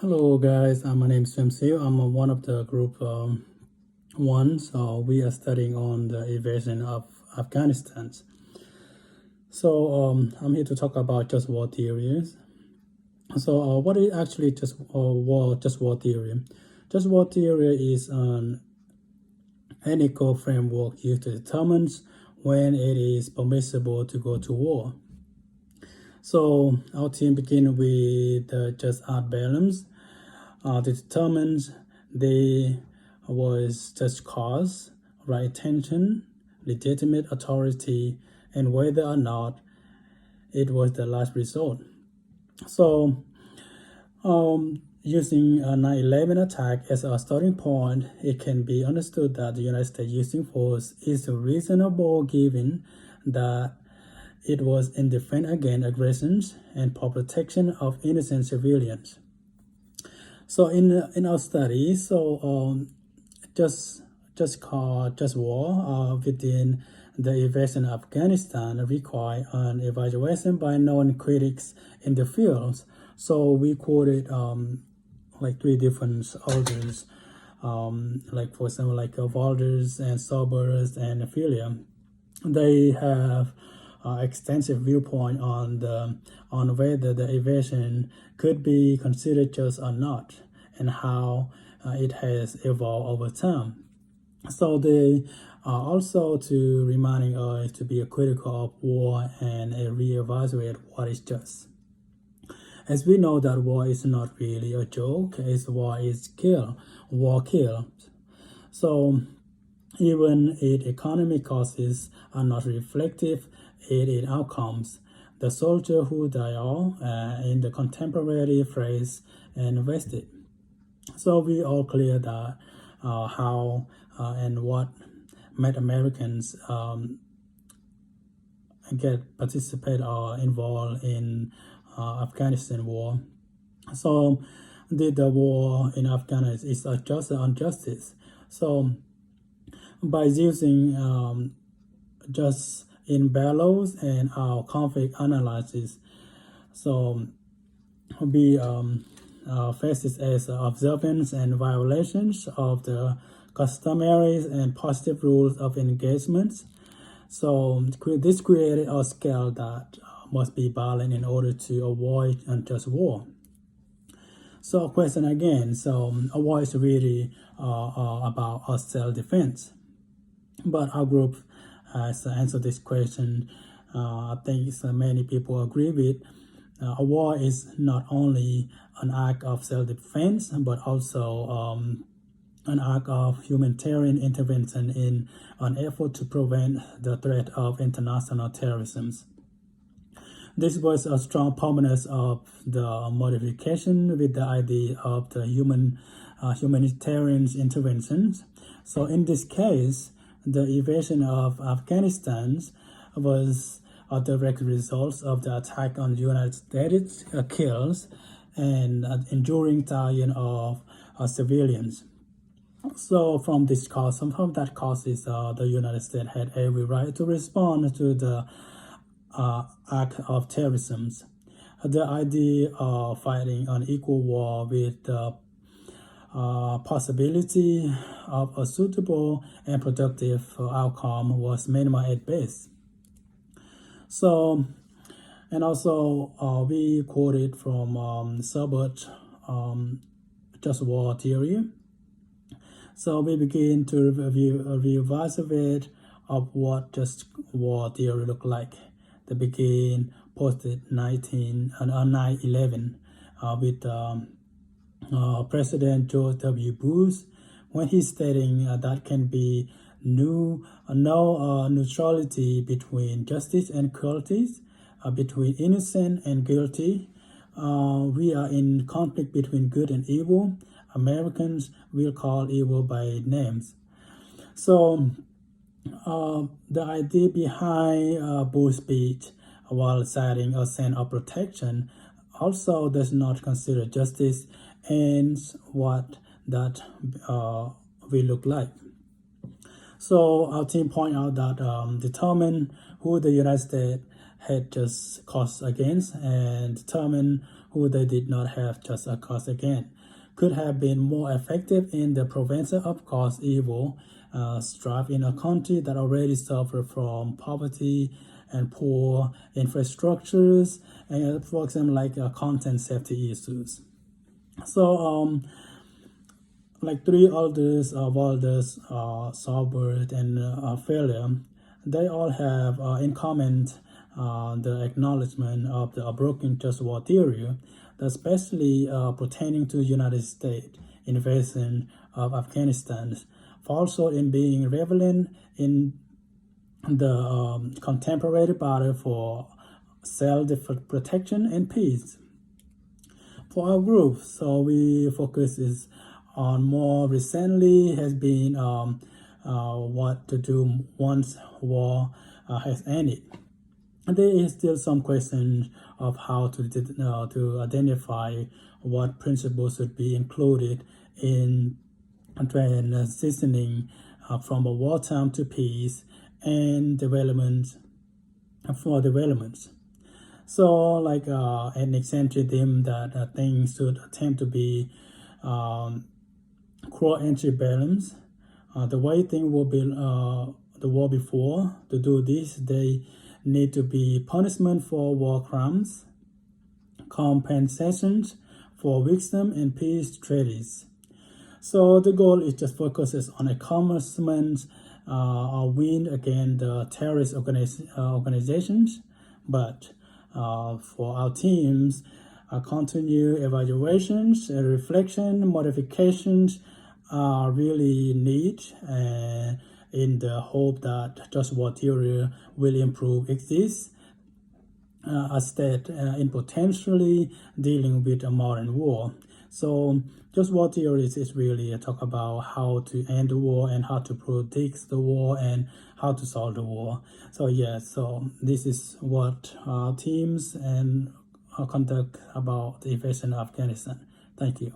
Hello guys, my name is Swimseo. I'm one of the group one. So we are studying on the invasion of Afghanistan. So I'm here to talk about just war theories. So what is actually just war theory? Just war theory is an ethical framework used to determine when it is permissible to go to war. So our team begin with just art balance. Determines the was just cause, right intention, legitimate authority, and whether or not it was the last resort. So, using a 9/11 attack as a starting point, it can be understood that the United States using force is reasonable given that it was in defense against aggressions and for protection of innocent civilians. So in our study, just called just war within the invasion of Afghanistan require an evaluation by known critics in the fields. So we quoted like three different authors, like for example like Walters and Sobers and Ophelia. They have extensive viewpoint on whether the invasion could be considered just or not, and how it has evolved over time. So they are also to reminding us to be critical of war and reevaluate what is just. As we know that war is not really a joke, it's war is kill, war kills. So even if economic causes are not reflective in outcomes, the soldier who died in the contemporary phrase invested. So we all clear that how and what made Americans participate or involved in Afghanistan war. So the war in Afghanistan is just injustice. So by using just in bellows and our conflict analysis, so we faces as observance and violations of the customary and positive rules of engagement. So this created a scale that must be balanced in order to avoid unjust war. So question again, so a war is really about self-defense. But our group has answered this question. I think many people agree with. A war is not only an act of self-defense, but also an act of humanitarian intervention in an effort to prevent the threat of international terrorism. This was a strong prominence of the modification with the idea of the humanitarian interventions. So in this case, the invasion of Afghanistan was a direct result of the attack on the United States kills and enduring dying of civilians. So from this cause, from that cause is the United States had every right to respond to the act of terrorism. The idea of fighting an equal war with the possibility of a suitable and productive outcome was minimal at best. So, and also we quoted from Sobert, just war theory. So we begin to revise a bit of what just war theory looked like. They begin posted 9/11 with President George W. Bush when he's stating that can be no neutrality between justice and cruelty, between innocent and guilty. We are in conflict between good and evil. Americans will call evil by names. So the idea behind Bush's speech while citing a sense of protection also does not consider justice and what that will look like. So our team point out that determine who the United States had just caused against and determine who they did not have just a cause again, could have been more effective in the prevention of cause evil, strife in a country that already suffered from poverty and poor infrastructures, and for example, like content safety issues. So, like three elders, Valdez, Saubert, and Failure, they all have in common the acknowledgement of the broken just war theory, especially pertaining to United States invasion of Afghanistan, falls short in being relevant in the contemporary battle for self-protection and peace. For our group, so we focus is on more recently has been what to do once war has ended. And there is still some question of how to identify what principles should be included in transitioning from a wartime to peace and development for development. So, like an eccentric theme that things should attempt to be core entry balance. The way things will be the war before. To do this, they need to be punishment for war crimes, compensations for victim and peace treaties. So the goal is just focuses on accomplishments or win against the terrorist organizations, but for our teams, continue evaluations, reflection, modifications are really needed, in the hope that just war theory will improve exists a state in potentially dealing with a modern war. So just war theories is really a talk about how to end the war and how to predict the war and how to solve the war. So yeah, so this is what our teams and conduct about the invasion of Afghanistan. Thank you.